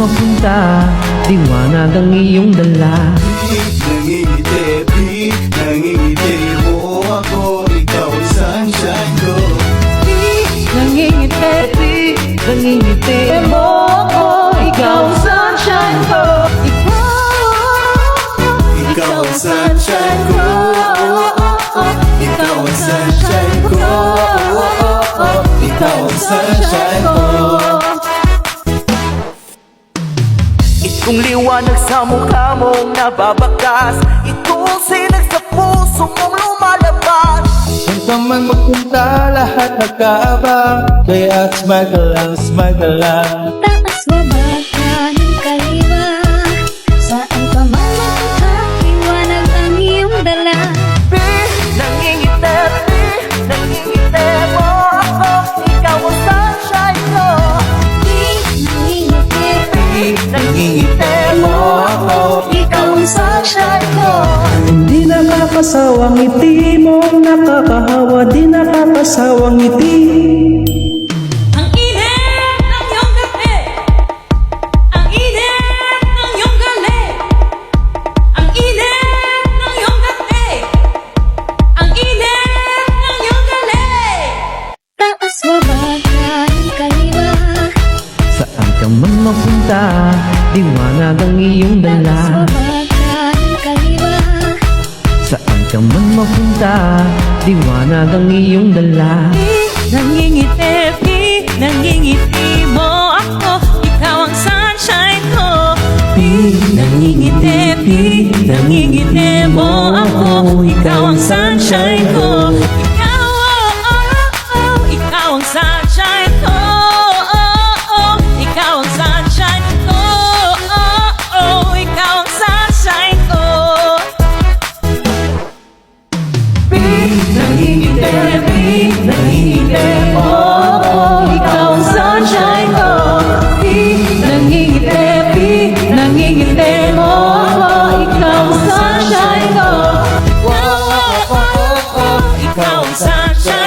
mapunta, liwanag ang iyong dala. Nangingiti, nangingiti mo ako, ikaw ang sunshine ko. Nangingiti, nangingiti mo ako, ikaw ang sunshine ko. Ikaw ang sunshine ko. Ikaw ang sunshine ko. Ikaw ang sunshine ko. Itong liwanag sa mukha mong nababakas, itong sinag sa puso mong lumalabas. Saan ka man magpunta, lahat nagkaabang, kaya smile ka lang, smile ka lang. Taas baba kanan kaliwa, saan ka man mapunta, liwanag ang iyong dala. Nangingiti, nangingiti mo ako, ikaw ang sunshine ko. Nangingiti mo ako, Ikaw ang sunshine ko. Hindi nakakasawang ngiti mo, nakakahawa, di nakakasawang ngiti. Ang init ng iyong gabi, ang init ng iyong galit, ang init ng iyong gabi, ang init ng iyong galit. Taas baba kanan kaliwa, Saan ka man mapunta, liwanag ang iyong taas dala. baba kanan kaliwa, Saan ka man mapunta, liwanag ang iyong dala. Nangingiti, nangingiti mo ako, ikaw ang sunshine ko. Nangingiti, nangingiti mo ako, ikaw ang sunshine ko. Ikaw, oh, oh, oh, ikaw ang sunshine ko. Oh, oh, ikaw ang sunshine ko. Oh, oh, ikaw ang sunshine ko. Nangingiti, nangingiti mo ako, ikaw ang sunshine ko. Nangingiti, nangingiti mo ako, ikaw ang sunshine ko. Oh, oh, oh, oh, ikaw ang sunshine